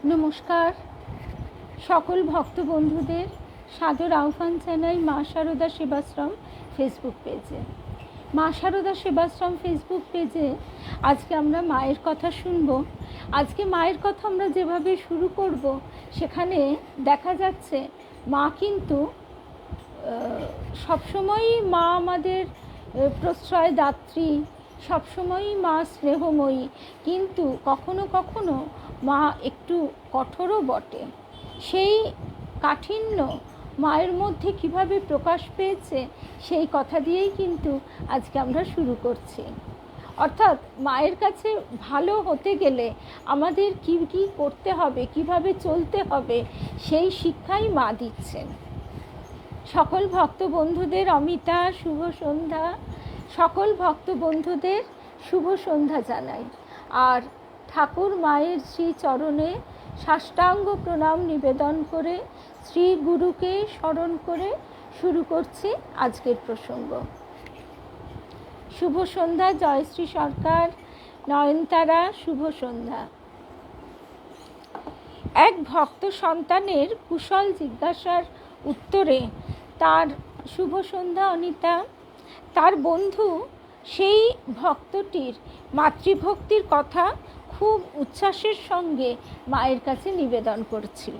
নমস্কার, সকল ভক্ত বন্ধুদের সাদর আহ্বান জানাই মা শারদা সেবাশ্রম ফেসবুক পেজে। মা শারদা সেবাশ্রম ফেসবুক পেজে আজকে আমরা মায়ের কথা শুনব। আজকে মায়ের কথা আমরা যেভাবে শুরু করব, সেখানে দেখা যাচ্ছে মা কিন্তু সবসময়ই মা আমাদের প্রশ্রয়দাত্রী, সবসময়ই মা স্নেহময়ী, কিন্তু কখনো কখনো মা একটু কঠোরও বটে। সেই কাঠিন্য মায়ের মধ্যে কিভাবে প্রকাশ পেয়েছে সেই কথা দিয়েই কিন্তু আজকে আমরা শুরু করছি। অর্থাৎ মায়ের কাছে ভালো হতে গেলে আমাদের কী কী করতে হবে, কিভাবে চলতে হবে, সেই শিক্ষাই মা দিচ্ছেন। সকল ভক্ত বন্ধুদের অমিতা শুভ সন্ধ্যা, সকল ভক্ত বন্ধুদের শুভ সন্ধ্যা জানাই। আর ঠাকুর মায়ের শ্রী চরণে সাষ্টাঙ্গ প্রণাম নিবেদন করে শ্রী গুরুকে স্মরণ করে শুরু করছি আজকের প্রসঙ্গ। শুভ সন্ধ্যা জয়শ্রী সরকার, নয়নতারা শুভ সন্ধ্যা। এক ভক্ত সন্তানের কুশল জিজ্ঞাসার উত্তরে তার শুভ সন্ধ্যা অনিতা, তার বন্ধু সেই ভক্তটির মাতৃভক্তির কথা খুব উচ্ছ্বাসের সঙ্গে মায়ের কাছে নিবেদন করছিল।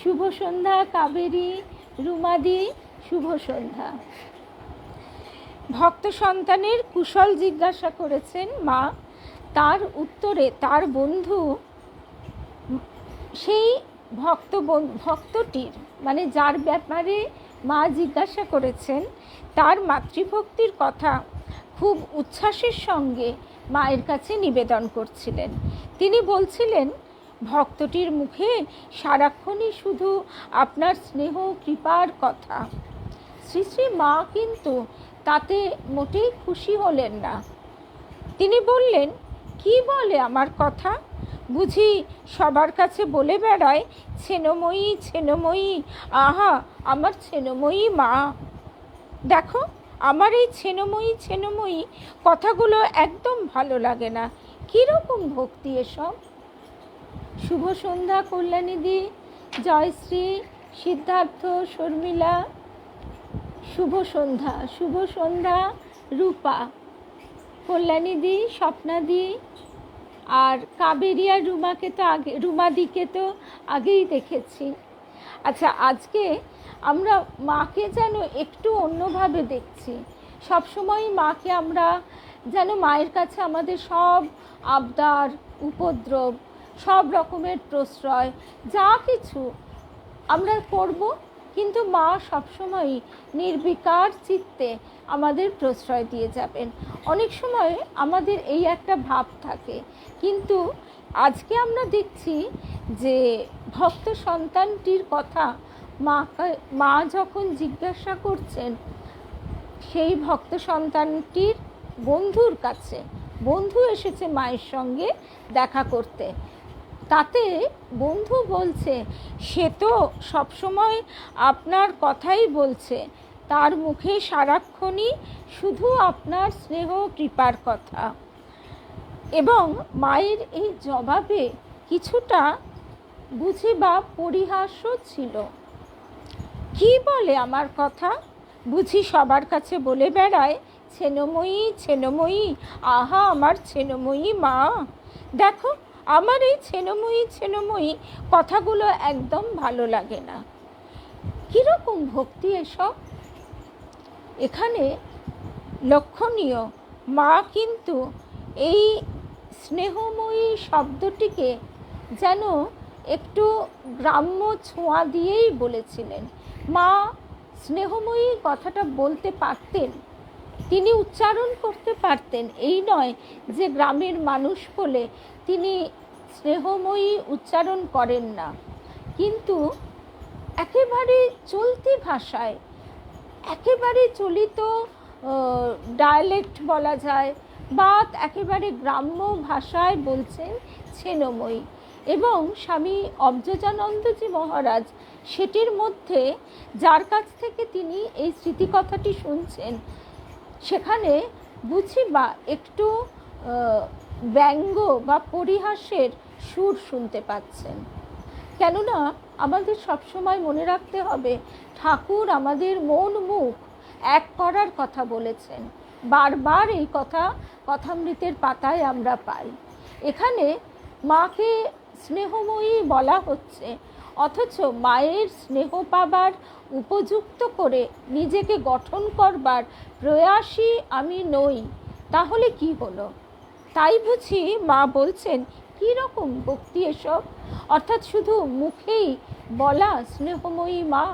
শুভ সন্ধ্যা কাবেরী, রুমাদি শুভ সন্ধ্যা। ভক্ত সন্তানের কুশল জিজ্ঞাসা করেছেন মা, তার উত্তরে তার বন্ধু সেই ভক্তটির মানে যার ব্যাপারে মা জিজ্ঞাসা করেছেন তার মাতৃভক্তির কথা খুব উচ্ছ্বাসের সঙ্গে মায়ের কাছে নিবেদন করছিলেন। তিনি বলছিলেন, ভক্তটির মুখে সারাক্ষণই শুধু আপনার স্নেহ কৃপার কথা। শ্রী শ্রী মা কিন্তু তাতে মোটেই খুশি হলেন না। তিনি বললেন, কি বলে আমার কথা? বুঝি সবার কাছে বলে বেড়ায় ছেনময়ী ছেনময়ী, আহা আমার ছেনময়ী মা। দেখো, আমার এই ছেনময়ী ছেনময়ী কথাগুলো একদম ভালো লাগে না। কীরকম ভক্তি এসব? শুভ সন্ধ্যা কল্যাণীদি, জয়শ্রী, সিদ্ধার্থ, শর্মিলা শুভ সন্ধ্যা। শুভ সন্ধ্যা রূপা, কল্যাণীদি, স্বপ্নাদি, আর কাবেরী আর রুমাদিকে তো আগেই দেখেছি। আচ্ছা, আজকে আমরা মাকে যেন একটু অন্যভাবে দেখছি। সবসময় মাকে আমরা যেন মায়ের কাছে আমাদের সব আবদার, উপদ্রব, সব রকমের প্রশ্রয় যা কিছু আমরা করব, কিন্তু মা সবসময়ই নির্বিকার চিত্তে আমাদের প্রশ্রয় দিয়ে যাবেন। অনেক সময় আমাদের এই একটা ভাব থাকে, কিন্তু আজকে আমরা দেখছি যে ভক্ত সন্তানটির কথা মা যখন জিজ্ঞাসা করছেন, সেই ভক্ত সন্তানটির বন্ধুর কাছে, বন্ধু এসেছে মায়ের সঙ্গে দেখা করতে, তাতে বন্ধু বলছে সে তো সবসময় আপনার কথাই বলছে, তার মুখে সারাক্ষণই শুধু আপনার স্নেহ কৃপার কথা। এবং মায়ের এই জবাবে কিছুটা বুঝি বা পরিহাসও ছিল। কি বলে আমার কথা? বুঝি সবার কাছে বলে বেড়ায় ছেনময়ী ছেনময়ী, আহা আমার ছেনময়ী মা। দেখো, আমার এই ছেনময়ী ছেনময়ী কথাগুলো একদম ভালো লাগে না। কীরকম ভক্তি এসব? এখানে লক্ষণীয়, মা কিন্তু এই স্নেহময়ী শব্দটিকে যেন একটু গ্রাম্য ছোঁয়া দিয়েই বলেছিলেন। মা স্নেহময়ী কথাটা বলতে পারতেন, তিনি উচ্চারণ করতে পারতেন। এই নয় যে গ্রামের মানুষ বলে তিনি স্নেহময়ী উচ্চারণ করেন না, কিন্তু একেবারে চলতি ভাষায়, একেবারে চলিত ডায়ালেক্ট বলা যায়, বা একেবারে গ্রাম্য ভাষায় বলছেন ছেনময়ী। এবং স্বামী অবজজানন্দজি মহারাজ সেটির মধ্যে, যার কাছ থেকে তিনি এই স্মৃতিকথাটি শুনছেন, সেখানে বুঝি বা একটু ব্যঙ্গ বা পরিহাসের সুর শুনতে পাচ্ছেন। কেননা আমাদের সবসময় মনে রাখতে হবে, ঠাকুর আমাদের মন মুখ এক করার কথা বলেছেন। বারবার এই কথা কথামৃতের পাতায় আমরা পাই। এখানে মাকে স্নেহময়ী বলা হচ্ছে, অথচ মায়ের স্নেহ পাবার উপযুক্ত করে নিজেকে গঠন করবার প্রয়াসী আমি নই, তাহলে কি হলো? তাই বুঝি মা বলছেন, কী রকম ভক্তি এসব? অর্থাৎ শুধু মুখেই বলা স্নেহময়ী মা,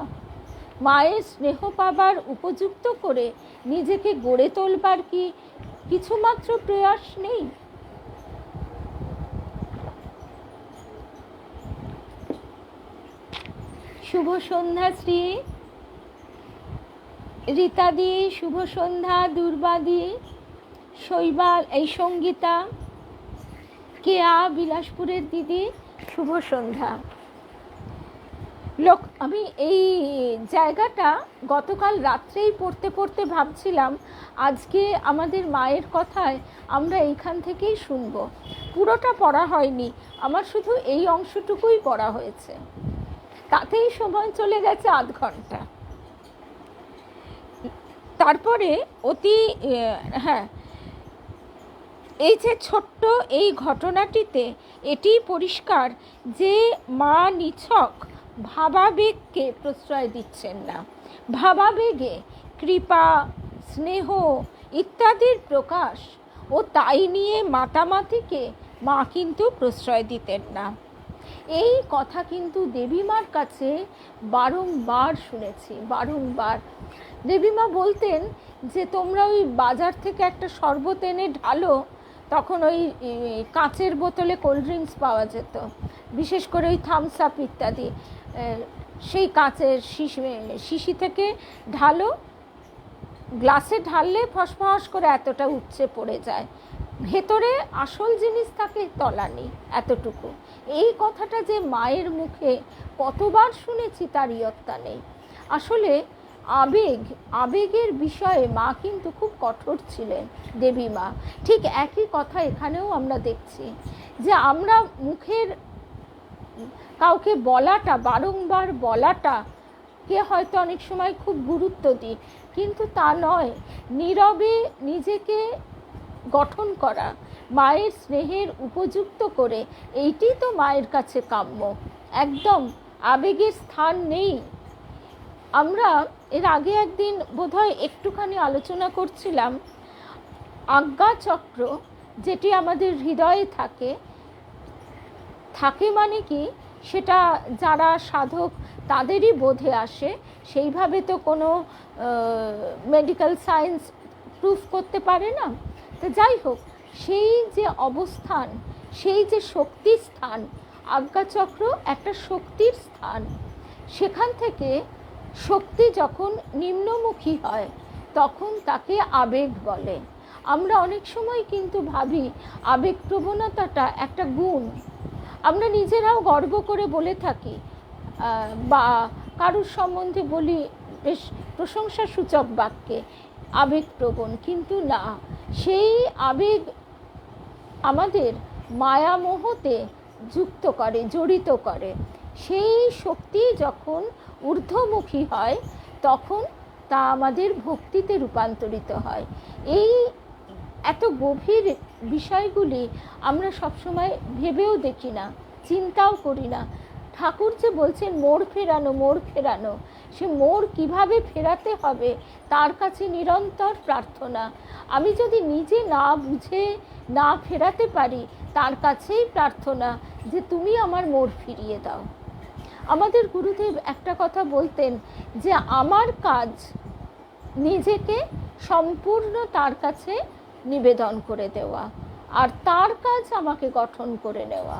মায়ের স্নেহ পাবার উপযুক্ত করে নিজেকে গড়ে তোলবার কি কিছুমাত্র প্রয়াস নেই? শুভ সন্ধ্যা শ্রী রীতাদি, শুভ সন্ধ্যা দুর্বাদি, শৈবাল, এই সঙ্গীতা, কেয়া, বিলাসপুরের দিদি, শুভ সন্ধ্যা। আমি এই জায়গাটা গতকাল রাত্রেই পড়তে পড়তে ভাবছিলাম, আজকে আমাদের মায়ের কথায় আমরা এইখান থেকেই শুনব। পুরোটা পড়া হয়নি, আমার শুধু এই অংশটুকুই পড়া হয়েছে, তাতেই সময় চলে গেছে আধ ঘন্টা। তারপরে এই যে ছোট্ট এই ঘটনাটিতে এটি পরিষ্কার যে মা নিছক ভাবাবেগকে প্রশ্রয় দিচ্ছেন না। ভাবাবেগে কৃপা, স্নেহ ইত্যাদির প্রকাশ ও তাই নিয়ে মাতামাতিকে মা কিন্তু প্রশ্রয় দিতেন না। এই কথা কিন্তু দেবীমার কাছে বারংবার শুনেছি, বারংবার। দেবীমা বলতেন যে তোমরা ওই বাজার থেকে একটা শরবত এনে ঢালো, তখন ওই কাঁচের বোতলে কোল্ড ড্রিঙ্কস পাওয়া যেত, বিশেষ করে ওই থামস আপ ইত্যাদি, সেই কাঁচের শিশি থেকে ঢালো, গ্লাসে ঢাললে ফসফস করে এতটা উপচে পড়ে যায়, ভেতরে আসল জিনিস থাকে তলানি এতটুকু। এই কথাটা যে মায়ের মুখে কতবার শুনেছি তার ইয়ত্তা নেই। আসলে আবেগের বিষয়ে মা কিন্তু খুব কঠোর ছিলেন, দেবী মা। ঠিক একই কথা এখানেও আমরা দেখছি, যে আমরা মুখের কাউকে বলাটা, বারংবার বলাটা কে হয়তো অনেক সময় খুব গুরুত্ব দিই, কিন্তু তা নয়। নীরবে নিজেকে গঠন করা, মায়ের স্নেহের উপযুক্ত করে, এইটি তো মায়ের কাছে কাম্য। একদম আবেগের স্থান নেই। আমরা এর আগে একদিন বোধহয় একটুখানি আলোচনা করছিলাম, আজ্ঞাচক্র যেটি আমাদের হৃদয়ে থাকে মানে কি, সেটা যারা সাধক তাদেরই বোধে আসে, সেইভাবে তো কোনো মেডিকেল সায়েন্স প্রুফ করতে পারে না। তো যাই হোক, সেই যে অবস্থান, সেই যে শক্তির স্থান, আজ্ঞাচক্র একটা শক্তির স্থান। সেখান থেকে শক্তি যখন নিম্নমুখী হয় তখন তাকে আবেগ বলে। আমরা অনেক সময় কিন্তু ভাবি আবেগ প্রবণতাটা একটা গুণ, আমরা নিজেরাও গর্ব করে বলে থাকি, বা কারুর সম্বন্ধে বলি বেশ প্রশংসাসূচক বাক্যে, আবেগপ্রবণ। কিন্তু না, সেই আবেগ আমাদের মায়ামোহতে যুক্ত করে, জড়িত করে। সেই শক্তি যখন ঊর্ধ্বমুখী হয় তখন তা আমাদের ভক্তিতে রূপান্তরিত হয়। এই এত গভীর বিষয়গুলি আমরা সবসময় ভেবেও দেখি না, চিন্তাও করি না। ঠাকুর যে বলছেন মোড় ফেরানো, মোড় ফেরানো, সে মোড় কিভাবে ফেরাতে হবে তার কাছে নিরন্তর প্রার্থনা। আমি যদি নিজে না বুঝে না ফেরাতে পারি, তার কাছেই প্রার্থনা যে তুমি আমার মোড় ফিরিয়ে দাও। আমাদের গুরুদেব একটা কথা বলতেন, যে আমার কাজ নিজেকে সম্পূর্ণ তার কাছে নিবেদন করে দেওয়া, আর তার কাজ আমাকে গঠন করে নেওয়া।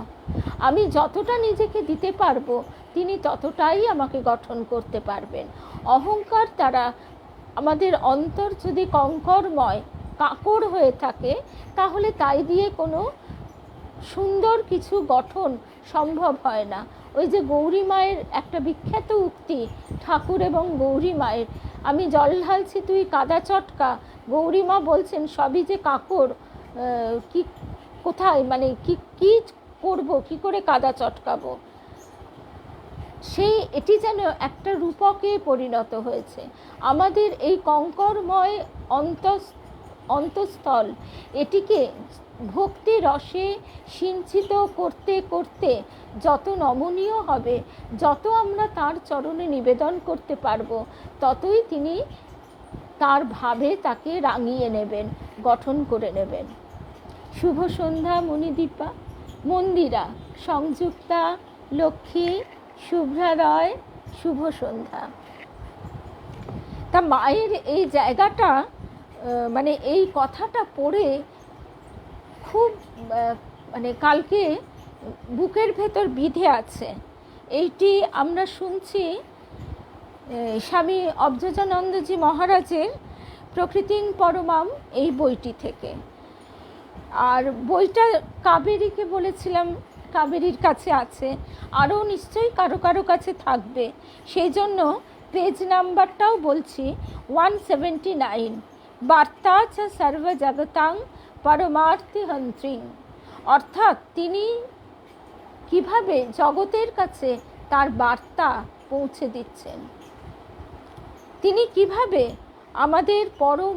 আমি যতটা নিজেকে দিতে পারবো তিনি ততটাই আমাকে গঠন করতে পারবেন। অহংকার দ্বারা আমাদের অন্তর যদি কঙ্করময়, কাঁকড় হয়ে থাকে, তাহলে তাই দিয়ে কোনো সুন্দর কিছু গঠন সম্ভব হয় না। ওই যে গৌরী মায়ের একটা বিখ্যাত উক্তি, ঠাকুর এবং গৌরী মায়ের, আমি জল ঢালছি তুই কাদা চটকা। গৌরী মা বলছেন সবই যে কাঁকড়, কি কোথায়, মানে কি করব, কি করে কাদা চটকাবো, এটি যেন একটা রূপকে পরিণত হয়েছে। আমাদের এই কঙ্করময় অন্তঃস্থল এটিকে ভক্তি রসে সিঞ্চিত করতে করতে যত নমনীয় হবে, যত আমরা তার চরণে নিবেদন করতে পারবো, ততই তিনি তার ভাবে তাকে রাঙিয়ে নেবেন, গঠন করে নেবেন। শুভ সন্ধ্যা মণিদীপা, মন্দিরা, সংযুক্তা, লক্ষ্মী, শুভ্রা রয়, শুভ সন্ধ্যা। তা মায়ের এই জায়গাটা, মানে এই কথাটা পড়ে খুব মানে কালকে বুকের ভেতর বিঁধে আছে। এইটি আমরা শুনছি স্বামী অবজেজানন্দজি মহারাজের প্রকৃতিং পরমাম এই বইটি থেকে। আর বইটা কাবেরীকে বলেছিলাম, কাবেরীর কাছে আছে, আরও নিশ্চয়ই কারো কারো কাছে থাকবে, সেই জন্য পেজ নাম্বারটাও বলছি 179। বার্তা চ সর্বজগতাং পরমার্থী হন্ত্রিং, অর্থাৎ তিনি কিভাবে জগতের কাছে তার বার্তা পৌঁছে দিচ্ছেন, তিনি কিভাবে আমাদের পরম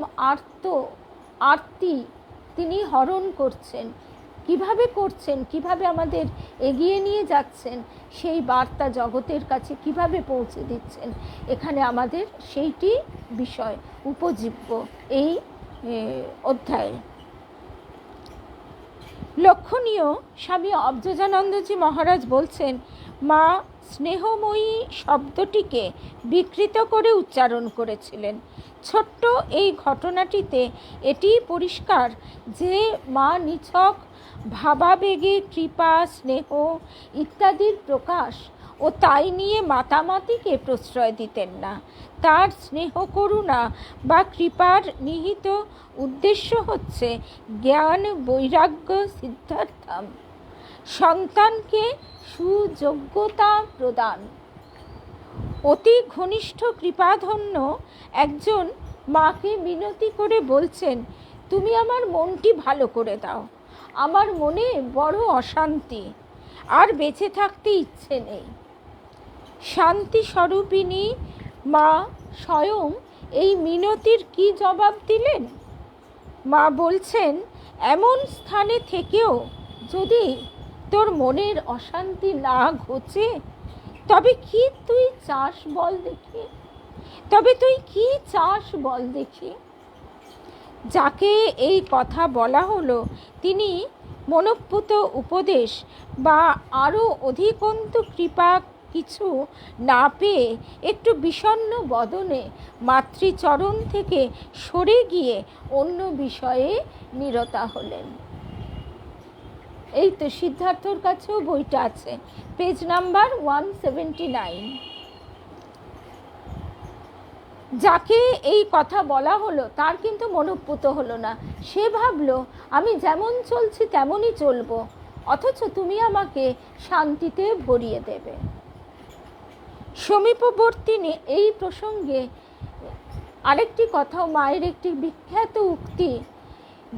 আরতি তিনি হরণ করছেন, কিভাবে আমাদের এগিয়ে নিয়ে যাচ্ছেন, সেই বার্তা জগতের কাছে কিভাবে পৌঁছে দিচ্ছেন, এখানে আমাদের সেইটি বিষয় উপজীব্য এই অধ্যায়ে। লক্ষণীয়, স্বামী অবজেজানন্দজি মহারাজ বলছেন, মা স্নেহময়ী শব্দটিকে বিকৃত করে উচ্চারণ করেছিলেন। ছোট্ট এই ঘটনাটিতে এটি পরিষ্কার যে মা নিছক ভাবাবেগে কৃপা, স্নেহ ইত্যাদির প্রকাশ ও তাই নিয়ে মাতামাতিকে প্রশ্রয় দিতেন না। তার স্নেহ করুণা বা কৃপার নিহিত উদ্দেশ্য হচ্ছে জ্ঞান বৈরাগ্য সিদ্ধার্থম, সন্তানকে সুযোগ্যতা প্রদান। অতি ঘনিষ্ঠ কৃপাধন্য একজন মাকে মিনতি করে বলছেন, তুমি আমার মনটি ভালো করে দাও, আমার মনে বড় অশান্তি, আর বেঁচে থাকতে ইচ্ছে নেই। শান্তি স্বরূপিণী মা স্বয়ং এই মিনতির কি জবাব দিলেন? মা বলছেন, এমন স্থানে থেকেও যদি তোর মনের অশান্তি না ঘোচে, তবে কি তুই চাস বল দেখি। যাকে এই কথা বলা হলো তিনি মনোপুত উপদেশ বা আরও অধিকন্তু কৃপা কিছু না পেয়ে একটু বিষণ্ণ বদনে মাতৃচরণ থেকে সরে গিয়ে অন্য বিষয়ে নিরতা হলেন। এই তো সিদ্ধার্থর কাছেও বইটা আছে, পেজ নাম্বার 179। যাকে এই কথা বলা হলো তার কিন্তু মনোপুত হলো না। সে ভাবলো আমি যেমন চলছি তেমনই চলবো, অথচ তুমি আমাকে শান্তিতে ভরিয়ে দেবে। সমীপবর্তী এই প্রসঙ্গে আরেকটি কথা, মায়ের একটি বিখ্যাত উক্তি,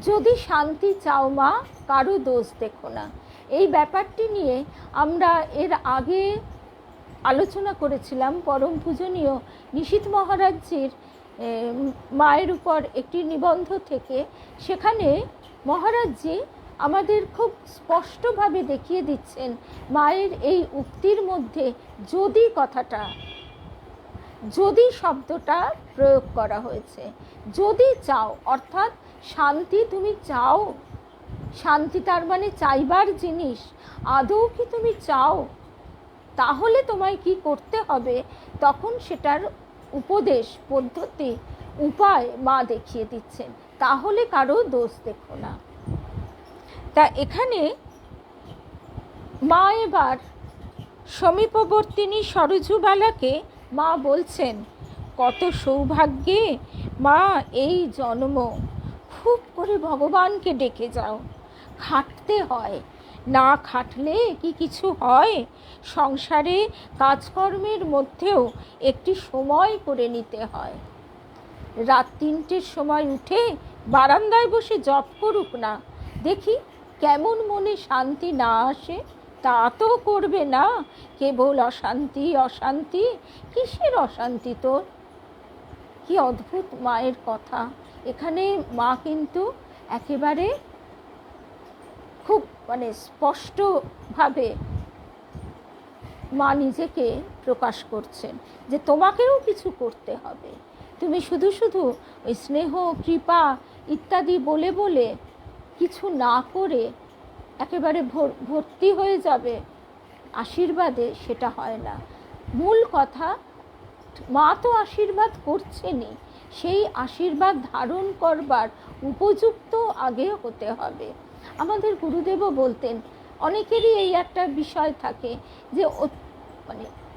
যদি শান্তি চাও মা, কারো দোষ দেখো না। এই ব্যাপারটি নিয়ে আমরা এর আগে আলোচনা করেছিলাম পরম পূজনীয় নিশীথ মহারাজজির মায়ের উপর একটি নিবন্ধ থেকে। সেখানে মহারাজজি আমাদের খুব স্পষ্টভাবে দেখিয়ে দিচ্ছেন মায়ের এই উক্তির মধ্যে যদি শব্দটা প্রয়োগ করা হয়েছে। যদি চাও, অর্থাৎ শান্তি তুমি চাও, শান্তি তার মানে চাইবার জিনিস, আদৌ কি তুমি চাও, তাহলে তোমায় কি করতে হবে, তখন সেটার উপদেশ, পদ্ধতি, উপায় মা দেখিয়ে দিচ্ছেন। তাহলে কারো দোষ দেখো না। তা এখানে মা এবার সমীপবর্তিনী সরজুবালাকে মা বলছেন, কত সৌভাগ্যে মা এই জন্ম, খুব করে ভগবানকে ডেকে যাও। খাটতে হয়, না খাটলে কি কিছু হয়? সংসারে কাজকর্মের মধ্যেও একটি সময় করে নিতে হয়। রাত 3টের সময় উঠে বারান্দায় বসে জপ করুক না, দেখি কেমন মনে শান্তি না আসে? তা তো করবে না, কেবল অশান্তি অশান্তি। কিসের অশান্তি তোর? কি অদ্ভুত মায়ের কথা! এখানে মা কিন্তু একেবারে খুব স্পষ্টভাবে মা নিজেকে প্রকাশ করছেন যে তোমাকেও কিছু করতে হবে। তুমি শুধু শুধু ওই স্নেহ কৃপা ইত্যাদি বলে বলে কিছু না করে একেবারে ভর্তি হয়ে যাবে আশীর্বাদে, সেটা হয় না। মূল কথা, মা তো আশীর্বাদ করছেনই, সেই আশীর্বাদ ধারণ করবার উপযুক্ত আগে হতে হবে। আমাদের গুরুদেবও বলতেন, অনেকেরই এই একটা বিষয় থাকে যে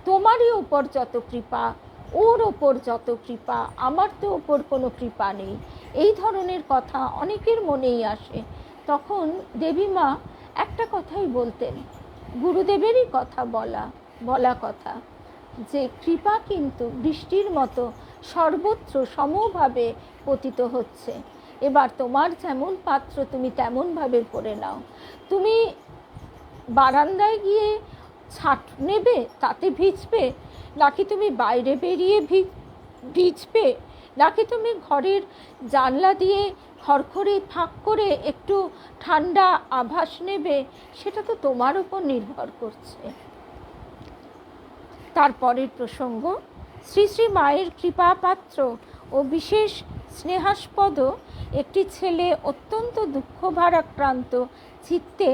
তোমারই ওপর যত কৃপা, ওর ওপর যত কৃপা, আমার তো ওপর কোনো কৃপা নেই, এই ধরনের কথা অনেকের মনেই আসে। তখন দেবীমা একটা কথাই বলতেন, গুরুদেবেরই কথা বলা কথা, যে কৃপা কিন্তু বৃষ্টির মতো সর্বত্র সমভাবে পতিত হচ্ছে। এবার তোমার যেমন পাত্র তুমি তেমনভাবে ভরে নাও। তুমি বারান্দায় গিয়ে ছাট নেবে, তাতে ভিজবে, নাকি তুমি বাইরে বেরিয়ে ভিজবে, নাকি তুমি ঘরের জানলা দিয়ে খড়খড়ি ফাঁক করে একটু ঠান্ডা আভাস নেবে, সেটা তো তোমার উপর নির্ভর করছে। তারপরের প্রসঙ্গ, শ্রী শ্রী মায়ের কৃপাপাত্র ও বিশেষ স্নেহাস্পদ একটি ছেলে অত্যন্ত দুঃখ ভারাক্রান্ত চিত্তে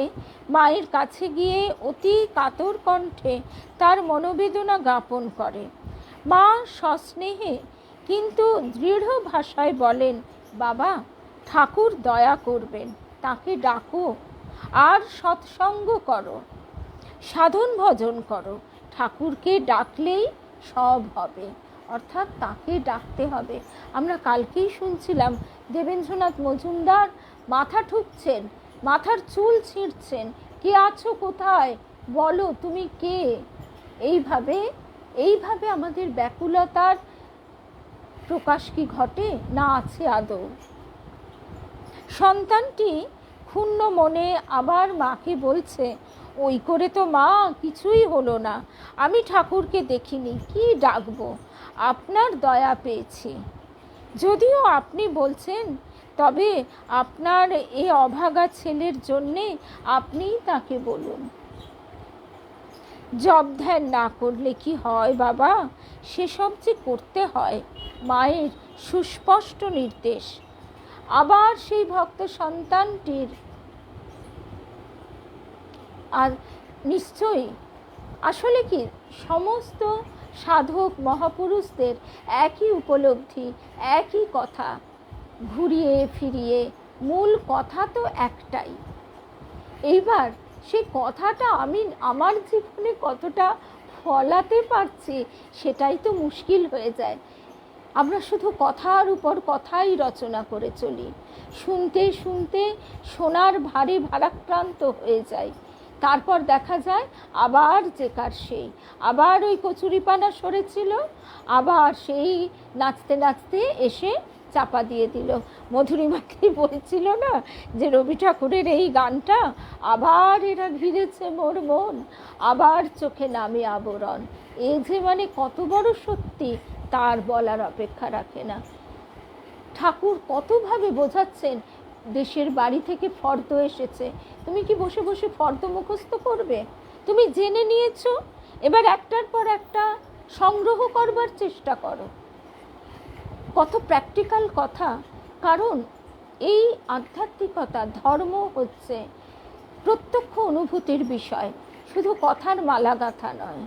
মায়ের কাছে গিয়ে অতি কাতর কণ্ঠে তার মনোবেদনা জ্ঞাপন করে। মা সস্নেহে কিন্তু দৃঢ় ভাষায় বলেন, বাবা, ঠাকুর দয়া করবেন, তাকে ডাকো আর সৎসঙ্গ করো, সাধন ভজন করো, ঠাকুরকে ডাকলেই সব হবে। অর্থাৎ তাকে ডাকতে হবে। আমরা কালকেই শুনছিলাম দেবেন্দ্রনাথ মজুমদার মাথা ঠুকছেন, মাথার চুল ছিঁড়ছেন, কে আছো কোথায়, বলো তুমি কে। এইভাবে আমাদের ব্যাকুলতার প্রকাশ কি ঘটে? না আছে আদৌ? সন্তানটি ক্ষুণ্ণ মনে আবার মাকে বলছে, ওই করে তো মা কিছুই হলো না, আমি ঠাকুরকে দেখিনি, কি ডাকবো, আপনার দয়া পেয়েছি। যদিও আপনি বলছেন, তবে আপনার এই অভাগা ছেলের জন্যে আপনিই তাকে বলুন। জব ধ্যান না করলে কি হয় বাবা? সেসব যে করতে হয়, মায়ের সুস্পষ্ট নির্দেশ। আবার সেই ভক্ত সন্তানটির আর নিশ্চয়ই আসলে কি সমস্ত সাধক মহাপুরুষদের একই উপলব্ধি, একই কথা, ঘুরিয়ে ফিরিয়ে মূল কথা তো একটাই। এইবার সেই কথাটা আমি আমার জীবনে কতটা ফলাতে পারছি সেটাই তো মুশকিল হয়ে যায়। আমরা শুধু কথার উপর কথাই রচনা করে চলি, শুনতে শুনতে শোনার ভারে ভারাক্রান্ত হয়ে যায়। তারপর দেখা যায় আবার যে কার সেই, আবার ওই কচুরিপানা সরেছিল, আবার সেই নাচতে নাচতে এসে চাপা দিয়ে দিল। মধুরিমাকেই বলছিল না যে রবি ঠাকুরের এই গানটা, আবার এরা ঘিরেছে মোর মন, আবার চোখে নামে আবরণ। এ যে কত বড় সত্যি, তার বলার অপেক্ষা রাখে না। ঠাকুর কতভাবে বোঝাচ্ছেন, দেশের বাড়ি থেকে ফর্দ এসেছে, তুমি কি বসে বসে ফর্দ মুখস্থ করবে? তুমি জেনে নিয়েছো, এবার একটার পর একটা সংগ্রহ করবার চেষ্টা করো। কত প্র্যাকটিক্যাল কথা। কারণ এই আধ্যাত্মিকতা, ধর্ম হচ্ছে প্রত্যক্ষ অনুভূতির বিষয়, শুধু কথার মালা গাঁথা নয়।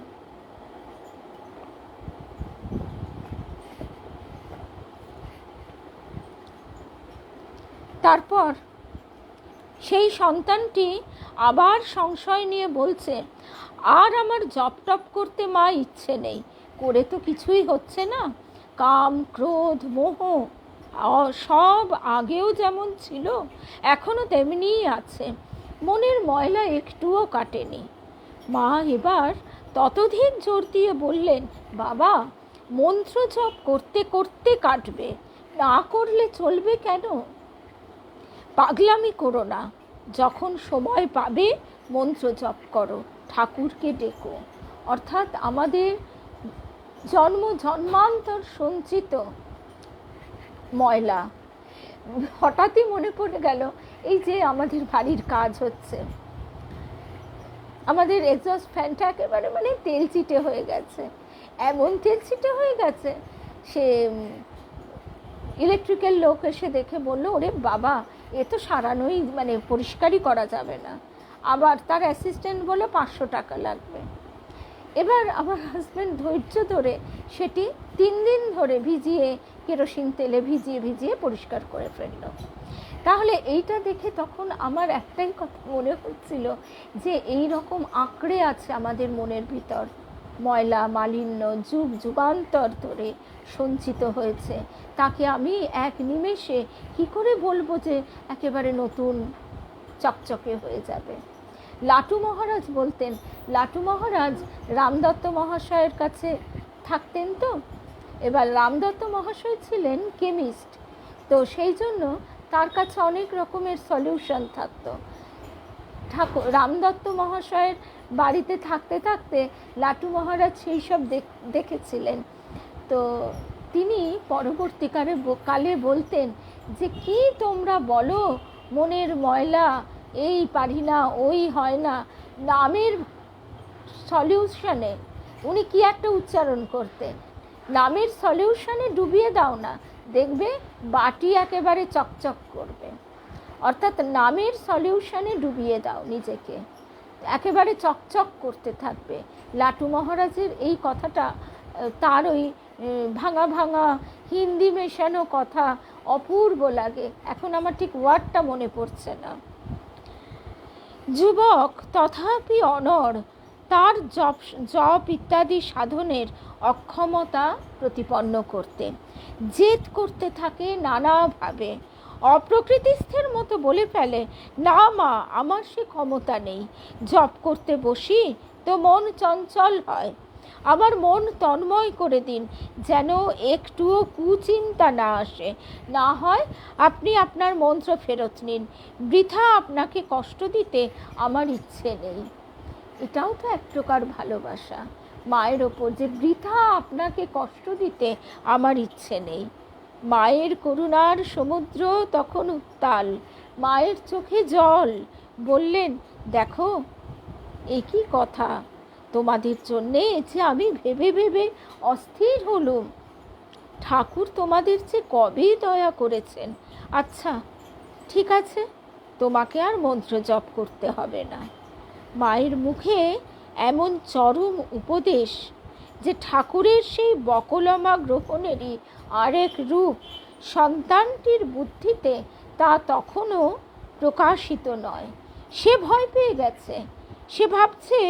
তারপর সেই সন্তানটি আবার সংশয় নিয়ে বলছে, আর আমার জপ টপ করতে মা ইচ্ছে নেই, করে তো কিছুই হচ্ছে না। কাম ক্রোধ মোহ সব আগেও যেমন ছিল এখনও তেমনিই আছে, মনের ময়লা একটুও কাটেনি। মা এবার ততোধিক জোর দিয়ে বললেন, বাবা, মন্ত্র জপ করতে করতে কাটবে, না করলে চলবে কেন? পাগলামি করো না। যখন সময় পাবে মন্ত্র জপ করো, ঠাকুরকে ডেকো। অর্থাৎ আমাদের জন্ম জন্মান্তর সঞ্চিত ময়লা। হঠাৎই মনে পড়ে গেল, এই যে আমাদের বাড়ির কাজ হচ্ছে, আমাদের এক্সস্ট ফ্যানটা একেবারে মানে তেল চিটে হয়ে গেছে, এমন তেল চিটে হয়ে গেছে। সে ইলেকট্রিক্যাল লোক এসে দেখে বললো, ওরে বাবা, এ তো সারানোই মানে পরিষ্কারই করা যাবে না। আবার তার অ্যাসিস্ট্যান্ট বললো 500 টাকা লাগবে। এবার আমার হাজব্যান্ড ধৈর্য ধরে সেটি 3 দিন ধরে ভিজিয়ে, কেরোসিন তেলে ভিজিয়ে ভিজিয়ে পরিষ্কার করে ফেলল। তাহলে এইটা দেখে তখন আমার একটাই কথা মনে হচ্ছিল যে এই রকম আঁকড়ে আছে আমাদের মনের ভিতর ময়লা মালিন্য, যুগ যুগান্তর ধরে সঞ্চিত হয়েছে। তাকে আমি এক নিমেষে কি করে বলবো যে একেবারে নতুন চকচকে হয়ে যাবে। লাটু মহারাজ বলতেন, লাটু মহারাজ রামদত্ত মহাশয়ের কাছে থাকতেন। তো এবার রামদত্ত মহাশয় ছিলেন কেমিস্ট, তো সেই জন্য তার কাছে অনেক রকমের সলিউশন থাকতো। রামদত্ত মহাশয়ের বাড়িতে থাকতে থাকতে লাটু মহারাজ সেই সব দেখেছিলেন। তো তিনি পরবর্তীকালে বলতেন যে কি তোমরা বলো, মনের ময়লা, এই পারি না, ওই হয় না, নামের সলিউশনে, উনি কি একটা উচ্চারণ করতেন, নামের সলিউশনে ডুবিয়ে দাও না, দেখবে বাটি একেবারে চকচক করবে। অর্থাৎ নামের সলিউশনে ডুবিয়ে দাও নিজেকে, একেবারে চকচক করতে থাকবে। লাটু মহারাজের এই কথাটা, তার ওই ভাঙা ভাঙা হিন্দি মেশানো কথা অপূর্ব লাগে। এখন আমার ঠিক ওয়ার্ডটা মনে পড়ছে না। যুবক তথাপি অনড়, তার জপ ইত্যাদি সাধনের অক্ষমতা প্রতিপন্ন করতে জেদ করতে থাকে নানাভাবে। অপ্রকৃতিস্থের মতো বলে ফেলে, না মা, আমার সে ক্ষমতা নেই, জপ করতে বসি তো মন চঞ্চল হয়, আমার মন তন্ময় করে দিন, যেন একটুও কুচিন্তা না আসে, না হয় আপনি আপনার মন্ত্র ফেরত নিন, বৃথা আপনাকে কষ্ট দিতে আমার ইচ্ছে নেই। এটাও তো এক প্রকার ভালোবাসা মায়ের ওপর, যে বৃথা আপনাকে কষ্ট দিতে আমার ইচ্ছে নেই। মায়ের করুণার সমুদ্র তখন উত্তাল, মায়ের চোখে জল। বললেন, দেখো এ কি কথা, তোমাদের জন্যে যে আমি ভেবে ভেবে অস্থির হলুম, ঠাকুর তোমাদের যে কবেই দয়া করেছেন। আচ্ছা ঠিক আছে, তোমাকে আর মন্ত্র জপ করতে হবে না। মায়ের মুখে এমন চরম উপদেশ যে ঠাকুরের সেই বকলমা গ্রহণেরই আরেক রূপ সন্তানটির বুদ্ধিতে তা তখনও প্রকাশিত নয়। সে ভয় পেয়ে গেছে, সে ভাবছে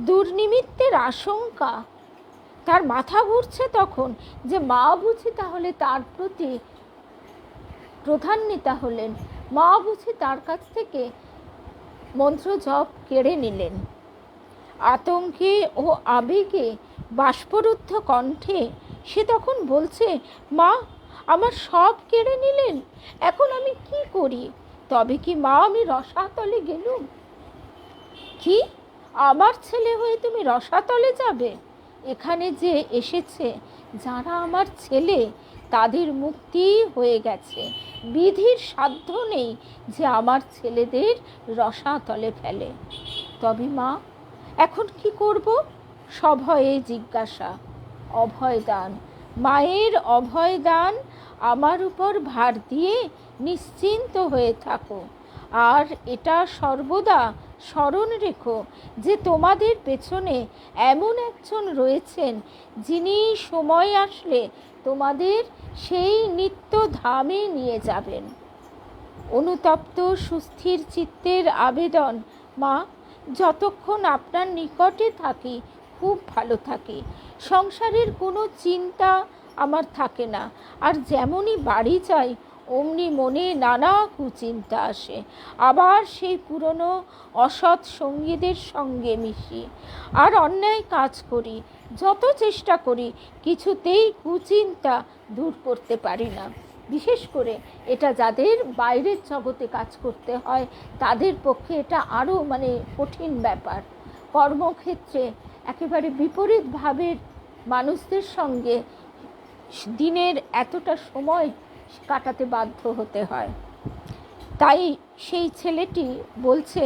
দুর্নিমিত্তের আশঙ্কা, তার মাথা ঘুরছে তখন যে মা বুঝি তাহলে তার প্রতি প্রধান্বিতা হলেন, মা বুঝি তার কাছ থেকে মন্ত্র জপ কেড়ে নিলেন। আতঙ্কে ও আবেগে বাষ্পরুদ্ধ কণ্ঠে সে তখন বলছে, মা, আমার সব কেড়ে নিলেন, এখন আমি কি করি? তবে কি মা আমি রসাতলে গেলুম? কি, আমার ছেলে হয়ে তুমি রসাতলে যাবে? এখানে যে এসেছে যারা আমার ছেলে, তাদের মুক্তি হয়ে গেছে, বিধির সাধ্য নেই যে আমার ছেলেদের রসাতলে ফেলে। তবে মা, এখন কি করব? সভয়ে জিজ্ঞাসা, অভয়দান, মায়ের অভয়দান আমার উপর ভার দিয়ে নিশ্চিন্ত হয়ে থাকো। আর এটা সর্বদা স্মরণ রেখো যে তোমাদের পেছনে এমন একজন রয়েছেন যিনি সময় আসলে তোমাদের সেই নিত্য ধামে নিয়ে যাবেন। অনুতপ্ত সুস্থির চিত্তের আবেদন, মা, যতক্ষণ আপনার নিকটে থাকি খুব ভালো থাকি, সংসারের কোনো চিন্তা আমার থাকে না, আর যেমনই বাড়ি যাই অমনি মনে নানা কুচিন্তা আসে, আবার সেই পুরনো অসৎ সঙ্গীদের সঙ্গে মিশি, আর অন্যায় কাজ করি, যত চেষ্টা করি কিছুতেই কুচিন্তা দূর করতে পারি না। বিশেষ করে এটা যাদের বাইরের জগতে কাজ করতে হয় তাদের পক্ষে এটা আরও কঠিন ব্যাপার। কর্মক্ষেত্রে একেবারে বিপরীত ভাবের মানুষদের সঙ্গে দিনের এতটা সময় কাটাতে বাধ্য হতে হয়। তাই সেই ছেলেটি বলছে,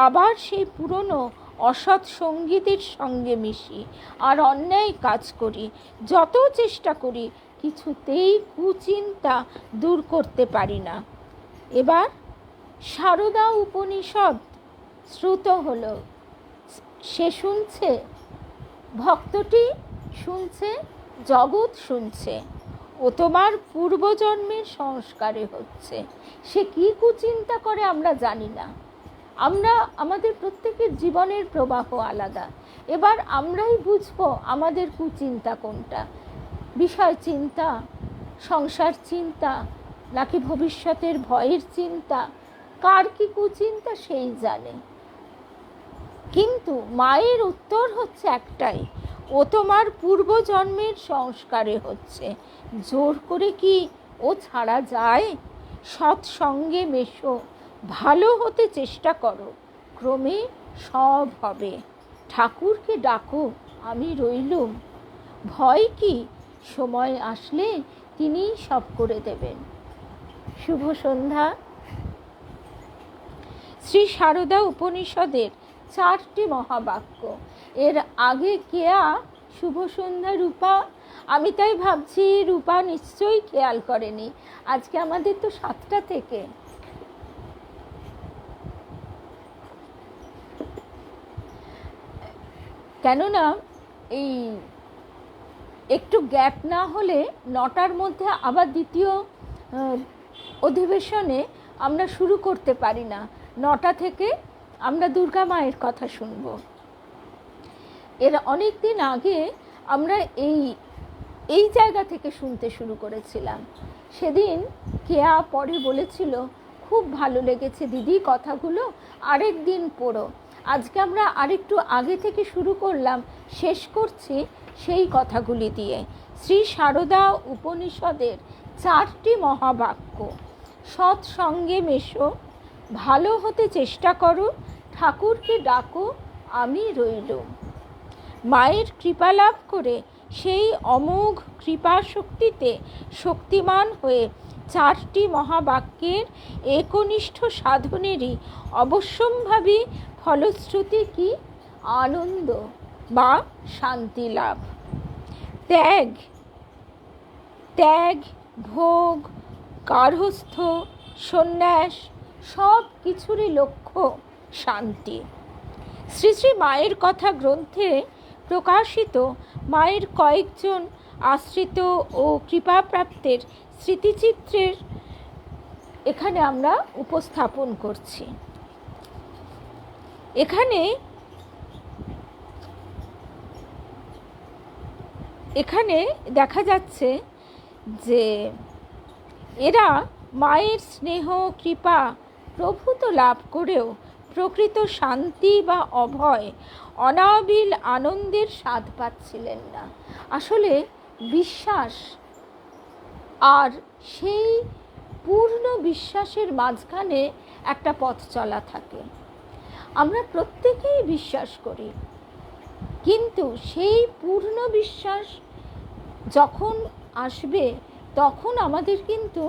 আবার সেই পুরনো অসৎ সঙ্গীদের সঙ্গে মিশি আর অন্যায় কাজ করি, যত চেষ্টা করি কিছুতেই কুচিন্তা দূর করতে পারি না। এবার সারদা উপনিষদ শ্রুত হলো, সে শুনছে, ভক্তটি শুনছে, জগৎ শুনছে, ও তোমার পূর্বজন্মের সংস্কারে হচ্ছে। সে কি কুচিন্তা করে আমরা জানি না। আমাদের প্রত্যেকের জীবনের প্রবাহ আলাদা। এবার আমরাই বুঝবো আমাদের কুচিন্তা কোনটা, বিষয় চিন্তা, সংসার চিন্তা, নাকি ভবিষ্যতের ভয়ের চিন্তা। কার কি কুচিন্তা সেই জানে। কিন্তু মায়ের উত্তর হচ্ছে একটাই, ও তোমার পূর্বজন্মের সংস্কারে হচ্ছে। জোর করে কি ও ছাড়া যায়? সৎসঙ্গে মেশো, ভালো হতে চেষ্টা করো, ক্রমে সব হবে। ঠাকুরকে ডাকো, আমি রইলুম। ভয় কি? সময় আসলে তিনি সব করে দেবেন। শুভ সন্ধ্যা। শ্রী সারদা উপনিষদের 4টি মহাবাক্য। এর আগে কেয়া, শুভ সন্ধ্যা রূপা। আমি তাই ভাবছি রূপা নিশ্চয়ই খেয়াল করেনি। আজকে আমাদের তো 7টা থেকে। কেননা এই একটু গ্যাপ না হলে 9টার মধ্যে আবার দ্বিতীয় অধিবেশনে আমরা শুরু করতে পারি না। 9টা থেকে আমরা দুর্গা মায়ের কথা শুনব। এর অনেক দিন আগে আমরা এই জায়গা থেকে শুনতে শুরু করেছিলাম। সেদিন কেয়া পরে বলেছিল, খুব ভালো লেগেছে দিদি কথাগুলো, আরেক দিন পড়ো। আজকে আমরা আরেকটু আগে থেকে শুরু করলাম, শেষ করছি সেই কথাগুলি দিয়ে। শ্রী সারদা উপনিষদের 4টি মহাবাক্য। সৎসঙ্গে মেশো, ভালো হতে চেষ্টা করো, ঠাকুরকে ডাকো, আমি রইলুম। মায়ের কৃপা লাভ করে সেই অমোঘ কৃপা শক্তিতে শক্তিমান হয়ে 4টি মহাবাক্যের একনিষ্ঠ সাধনেরই অবশ্যম্ভাবী ফলশ্রুতি কি? আনন্দ বা শান্তি লাভ। ত্যাগ, ভোগ, গার্হস্থ, সন্ন্যাস সব কিছুরই লক্ষ্য শান্তি। শ্রী শ্রী মায়ের কথা গ্রন্থে প্রকাশিত মায়ের কয়েকজন আশ্রিত ও কৃপাপ্রাপ্তের স্মৃতিচিত্রের এখানে আমরা উপস্থাপন করছি। এখানে দেখা যাচ্ছে যে এরা মায়ের স্নেহ কৃপা প্রভূত লাভ করেও প্রকৃত শান্তি বা অভয়, অনাবিল আনন্দের স্বাদ পাচ্ছিলেন না। আসলে বিশ্বাস আর সেই পূর্ণ বিশ্বাসের মাঝখানে একটা পথ চলা থাকে। আমরা প্রত্যেকেই বিশ্বাস করি, কিন্তু সেই পূর্ণ বিশ্বাস যখন আসবে তখন আমাদের কিন্তু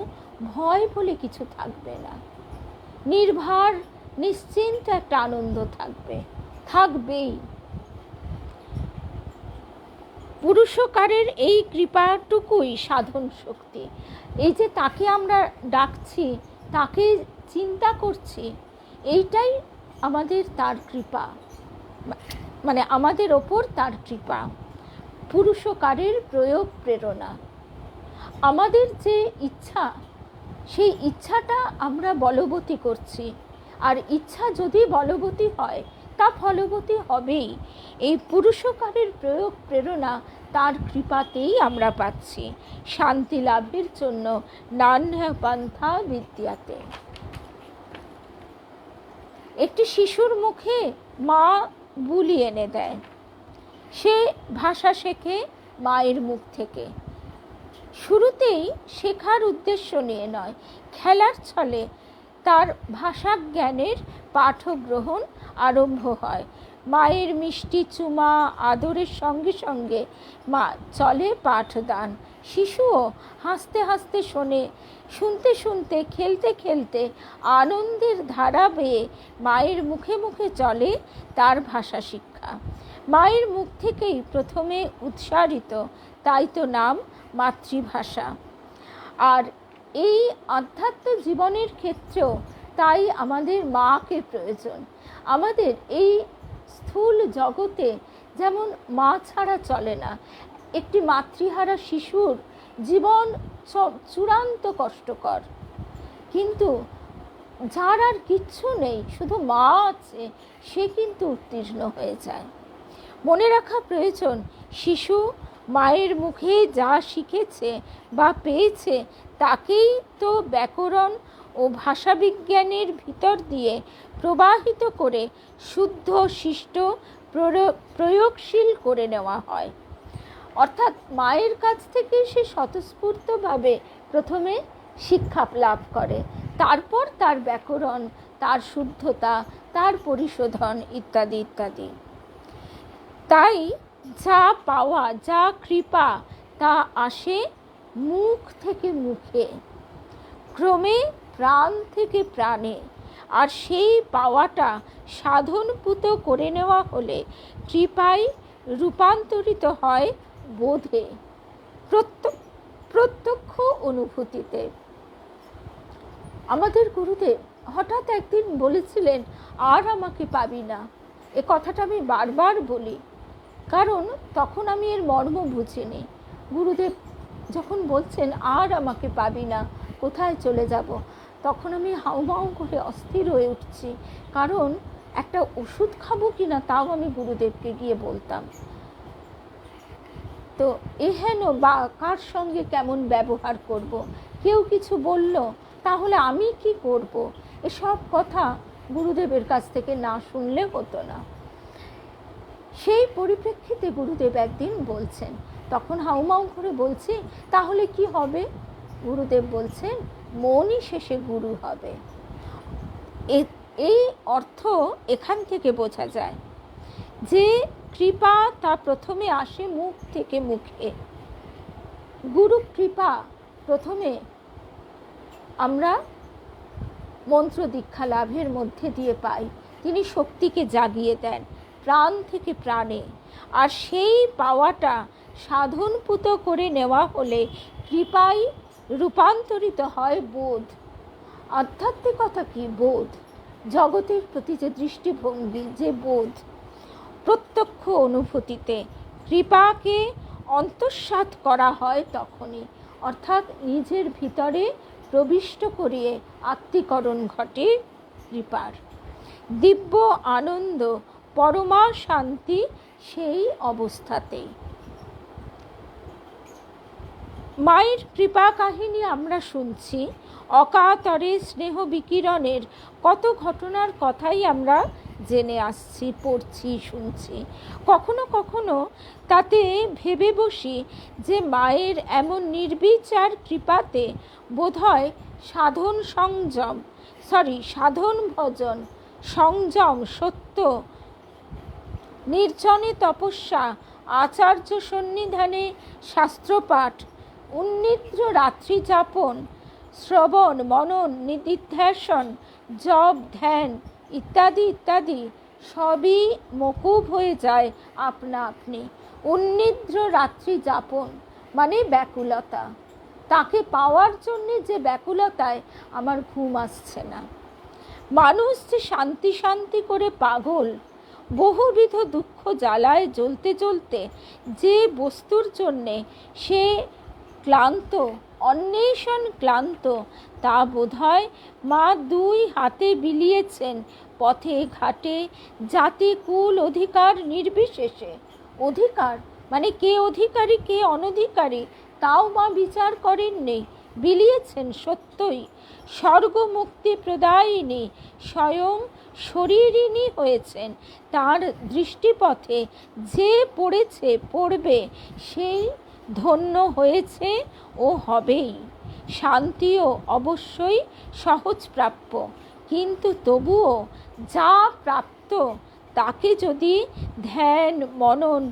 ভয় বলে কিছু থাকবে না। নির্ভার নিশ্চিন্ত একটা আনন্দ থাকবেই। পুরুষকারের এই কৃপাটুকুই সাধন শক্তি। এই যে তাকে আমরা ডাকছি, তাকে চিন্তা করছি, এইটাই আমাদের তার কৃপা, আমাদের ওপর তার কৃপা। পুরুষকারের প্রয়োগ প্রেরণা। আমাদের যে ইচ্ছা, সেই ইচ্ছাটা আমরা বলবতী করছি, আর ইচ্ছা যদি বলবতী হয় তা ফলবতী হবেই। এই পুরুষকারের প্রয়োগ প্রেরণা তার কৃপাতেই আমরা পাচ্ছি। শান্তি লাভের জন্য নানা পন্থা বিদ্যাতে। একটি শিশুর মুখে মা বুলি এনে দেয়, সে ভাষা শেখে মায়ের মুখ থেকে। শুরুতেই শেখার উদ্দেশ্য নিয়ে নয়, খেলার ছলে তার ভাষা জ্ঞানের পাঠগ্রহণ আরম্ভ হয়। মায়ের মিষ্টি চুমা আদরের সঙ্গে সঙ্গে মা চলে পাঠদান। শিশুও হাসতে হাসতে শোনে, শুনতে শুনতে খেলতে খেলতে আনন্দের ধারা বেয়ে মায়ের মুখে মুখে চলে তার ভাষা শিক্ষা। মায়ের মুখ থেকেই প্রথমে উচ্চারিত, তাই তো নাম মাতৃভাষা। আর এই আধ্যাত্ম জীবনের ক্ষেত্রেও তাই আমাদের মাকে প্রয়োজন। আমাদের এই স্থূল জগতে যেমন মা ছাড়া চলে না। একটি মাতৃহারা শিশুর জীবন চূড়ান্ত কষ্টকর, কিন্তু যার আর কিচ্ছু নেই, শুধু মা আছে, সে কিন্তু উত্তীর্ণ হয়ে যায়। মনে রাখা প্রয়োজন, শিশু মায়ের মুখে যা শিখেছে বা পেয়েছে তাকেই তো ব্যাকরণ ও ভাষাবিজ্ঞানের ভিতর দিয়ে প্রবাহিত করে শুদ্ধ শিষ্ট প্রয়োগশীল করে নেওয়া হয়। অর্থাৎ মায়ের কাছ থেকে সে স্বতঃস্ফূর্তভাবে প্রথমে শিক্ষা লাভ করে, তারপর তার ব্যাকরণ, তার শুদ্ধতা, তার পরিশোধন ইত্যাদি ইত্যাদি। তাই যা পাওয়া, যা কৃপা, তা আসে মুখ থেকে মুখে, ক্রমে প্রাণ থেকে প্রাণে। আর সেই পাওয়াটা সাধনপুত করে নেওয়া হলে কৃপায় রূপান্তরিত হয় বোধে, প্রত্যক্ষ অনুভূতিতে। আমাদের গুরুদেব হঠাৎ একদিন বলেছিলেন, আর আমাকে পাবি না। এ কথাটা আমি বারবার বলি, কারণ তখন আমি এর মর্ম বুঝিনি। গুরুদেব যখন বলছেন আর আমাকে পাবি না, কোথায় চলে যাব, তখন আমি হাউমাউ করে অস্থির হয়ে উঠছি, কারণ একটা ওষুধ খাবো কি না তাও আমি গুরুদেবকে গিয়ে বলতাম। তো এহেন বা কার সঙ্গে কেমন ব্যবহার করব, কেউ কিছু বলল তাহলে আমি কি করব, এসব কথা গুরুদেবের কাছ থেকে না শুনলে হতো না। সেই পরিপ্রেক্ষিতে গুরুদেব একদিন বলছেন, তখন হাউমাউ করে বলছি, তাহলে কি হবে? গুরুদেব বলছেন, মনই শেষে গুরু হবে। এই অর্থ এখান থেকে বোঝা যায় যে কৃপা তা প্রথমে আসে মুখ থেকে মুখে। গুরু কৃপা প্রথমে আমরা মন্ত্র দীক্ষা লাভের মধ্যে দিয়ে পাই। তিনি শক্তিকে জাগিয়ে দেন প্রাণ থেকে প্রাণে, আর সেই পাওয়াটা সাধনপুত করে নেওয়া হলে কৃপায় রূপান্তরিত হয় বোধ। আধ্যাত্মিকতা কি? বোধ। জগতের প্রতি যে দৃষ্টিভঙ্গি, যে বোধ, প্রত্যক্ষ অনুভূতিতে কৃপাকে অন্তঃসাৎ করা হয় তখনই, অর্থাৎ নিজের ভিতরে প্রবিষ্ট করিয়ে আত্মীকরণ ঘটে কৃপার। দিব্য আনন্দ, পরমা শান্তি সেই অবস্থাতেই। মায়ের কৃপা কাহিনী আমরা শুনছি, অকাতরে স্নেহ বিকিরণের কত ঘটনার কথাই আমরা জেনে আসছি, পড়ছি, শুনছি। কখনো কখনো তাতে ভেবে বসি যে মায়ের এমন নির্বিচার কৃপাতে বোধহয় সাধন ভজন, সংযম, সত্য, নির্জনে তপস্যা, আচার্য সন্নিধানে শাস্ত্রপাঠ, উন্নিদ্র রাত্রি যাপন, শ্রবণ মনন নিদিধ্যাসন, জপ ধ্যান ইত্যাদি ইত্যাদি সবই মকুব হয়ে যায় আপনা আপনি। উন্নিদ্র রাত্রি যাপন মানে ব্যাকুলতা, তাকে পাওয়ার জন্যে যে ব্যাকুলতায় আমার ঘুম আসছে না। মানুষ যে শান্তি শান্তি করে পাগল, বহুবিধ দুঃখ জ্বালায় জ্বলতে জ্বলতে যে বস্তুর জন্যে সে ক্লান্ত, অন্বেষণ ক্লান্ত, তা বোধহয় মা দুই হাতে বিলিয়েছেন পথে ঘাটে, জাতি কুল অধিকার নির্বিশেষে। অধিকার মানে কে অধিকারী কে অনধিকারী তাও মা বিচার করেননি, বিলিয়েছেন সত্যই। স্বর্গ মুক্তি প্রদায়িনী স্বয়ং শরীরিণী হয়েছেন। তার দৃষ্টিপথে যে পড়েছে পড়বে, সেই ধন্য হয়েছে ও হবেই। শান্তিও অবশ্যই সহজ প্রাপ্য, কিন্তু তবুও যা প্রাপ্ত তাকে যদি ধ্যান, মনন,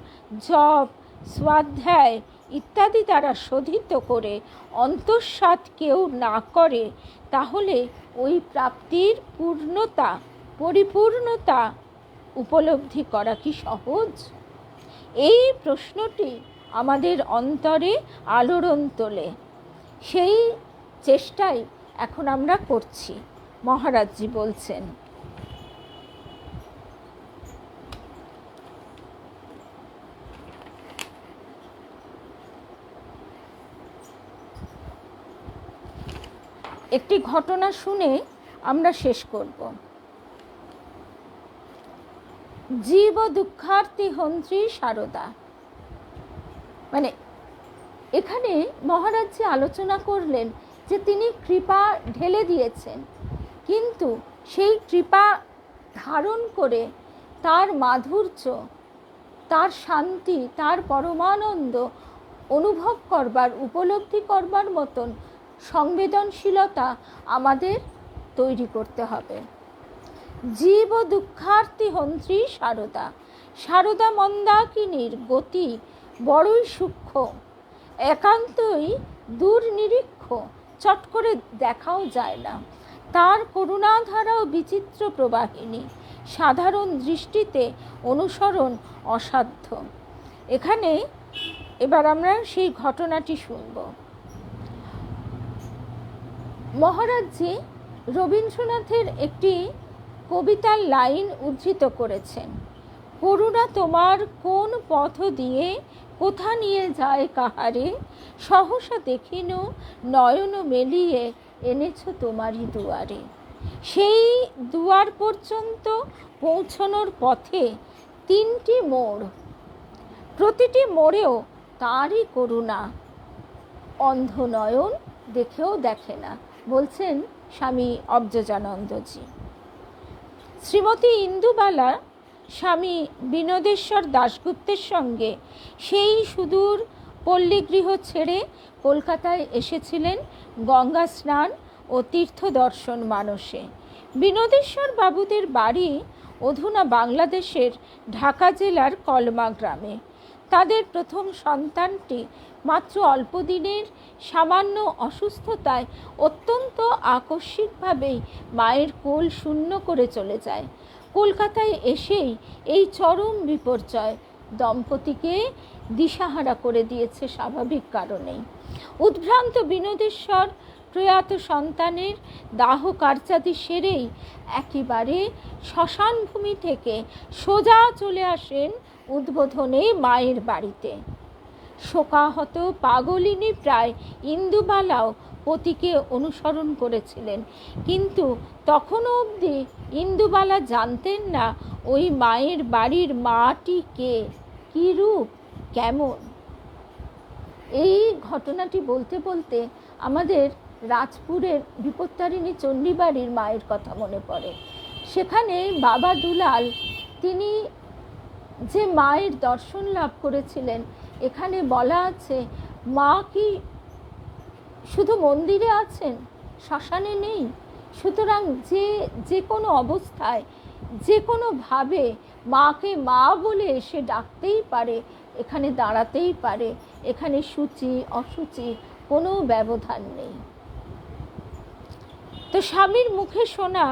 জপ, স্বাধ্যায় ইত্যাদি দ্বারা শোধিত করে অন্তঃসাৎ কেউ না করে, তাহলে ওই প্রাপ্তির পরিপূর্ণতা উপলব্ধি করা কি সহজ? এই প্রশ্নটি আমাদের অন্তরে আলোড়ন তোলে। সেই চেষ্টাই এখন আমরা করছি। মহারাজজি বলছেন, একটি ঘটনা শুনে আমরা শেষ করব। জীব দুঃখার্থী হন্ত্রী সারদা। মানে এখানে মহারাজজি আলোচনা করলেন যে তিনি কৃপা ঢেলে দিয়েছেন, কিন্তু সেই কৃপা ধারণ করে তার মাধুর্য, তার শান্তি, তার পরমানন্দ অনুভব করবার, উপলব্ধি করবার মতন সংবেদনশীলতা আমাদের তৈরি করতে হবে। জীব দুঃখার্থী হন্ত্রী সারদা। সারদা মন্দাকিনীর গতি বড়ই সূক্ষ্ম, একান্তই দুর্নিরীক্ষ, চট করে দেখাও যায় না। তার করুণাধারাও বিচিত্র প্রবাহিনী, সাধারণ দৃষ্টিতে অনুসরণ অসাধ্য। এখানে এবার আমরা সেই ঘটনাটি শুনব। মহারাজজি রবীন্দ্রনাথের একটি কবিতার লাইন উদ্ধৃত করেছেন। করুণা তোমার কোন পথ দিয়ে কোথা নিয়ে যায় কাহারে, সহসা দেখিনু নয়ন মেলিয়ে এনেছ তোমারই দুয়ারে। সেই দুয়ার পর্যন্ত পৌঁছনোর পথে 3টি মোড়, প্রতিটি মোড়েও তারই করুণা, অন্ধ নয়ন দেখেও দেখে না, বলছেন স্বামী অবজেজানন্দজি। শ্রীমতী ইন্দুবালা স্বামী বিনোদেশ্বর দাশগুপ্তের সঙ্গে সেই সুদূর পল্লীগৃহ ছেড়ে কলকাতায় এসেছিলেন গঙ্গা স্নান ও তীর্থ দর্শন মানসে। বিনোদেশ্বর বাবুদের বাড়ি অধুনা বাংলাদেশের ঢাকা জেলার কলমা গ্রামে। তাদের প্রথম সন্তানটি মাত্র অল্প দিনের সামান্য অসুস্থতায় অত্যন্ত আকস্মিকভাবেই মায়ের কোল শূন্য করে চলে যায়। কলকাতায় এসেই এই চরম বিপর্যয় দম্পতিকে দিশাহারা করে দিয়েছে স্বাভাবিক কারণেই। উদ্ভ্রান্ত বিনোদেশ্বর প্রয়াত সন্তানের দাহ কার্যাদি সেরেই একেবারে শ্মশানভূমি থেকে সোজা চলে আসেন উদ্বোধনে মায়ের বাড়িতে। শোকাহত পাগলিনী প্রায় ইন্দুবালাও পতিকে অনুসরণ করেছিলেন, কিন্তু তখনও অবধি ইন্দুবালা জানতেন না ওই মায়ের বাড়ির মাটি কে, কী রূপ, কেমন। এই ঘটনাটি বলতে বলতে আমাদের রাজপুরের বিপত্তারিণী চণ্ডীবাড়ির মায়ের কথা মনে পড়ে। সেখানে বাবা দুলাল তিনি যে মায়ের দর্শন লাভ করেছিলেন, এখানে বলা আছে মা কি শুধু মন্দিরে আছেন, শ্মশানে নেই। সুতরাং যে কোনো অবস্থায়, যে কোনোভাবে মাকে মা বলে এসে ডাকতেই পারে, এখানে দাঁড়াতেই পারে, এখানে সূচি অসুচি কোনো ব্যবধান নেই। তো স্বামীর মুখে শোনা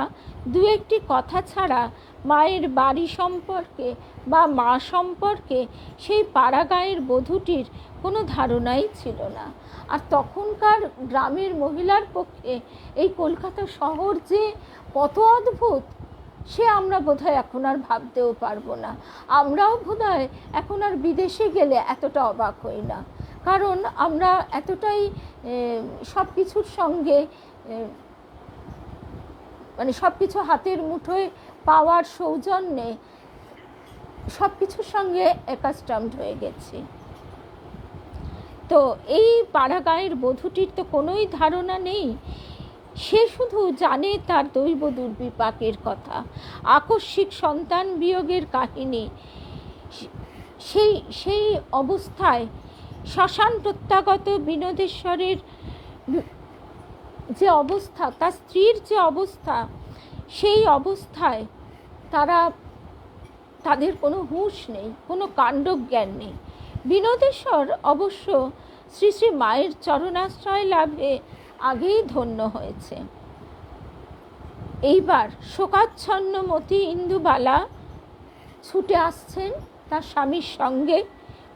দু একটি কথা ছাড়া মায়ের বাড়ি সম্পর্কে বা মা সম্পর্কে সেই পাড়াগাঁয়ের বধূটির কোনো ধারণাই ছিল না। আর তখনকার গ্রামের মহিলার পক্ষে এই কলকাতা শহর যে কত অদ্ভুত, সে আমরা বোধহয় এখন আর ভাবতেও পারবো না। আমরাও বোধহয় এখন আর বিদেশে গেলে এতটা অবাক হই না, কারণ আমরা এতটাই সব কিছুর সঙ্গে মানে সব কিছু হাতের মুঠোয় পাওয়ার সৌজন্যে সব কিছুর সঙ্গে অ্যাকাস্টামড হয়ে গেছি। তো এই পাড়াগাঁয়ের বধূটির তো কোনোই ধারণা নেই। সে শুধু জানে তার দৈব দুর্বিপাকের কথা, আকস্মিক সন্তান বিয়োগের কাহিনী। সেই অবস্থায় শ্মশান প্রত্যাগত বিনোদেশ্বরের যে অবস্থা, তার স্ত্রীর যে অবস্থা, সেই অবস্থায় তাদের কোনো হুঁশ নেই, কোনো কাণ্ডজ্ঞান নেই। বিনোদেশ্বর অবশ্য শ্রী শ্রী মায়ের চরণাশ্রয় লাভে আগেই ধন্য হয়েছে। এইবার শোকাচ্ছন্নমতি ইন্দুবালা ছুটে আসছেন তার স্বামীর সঙ্গে।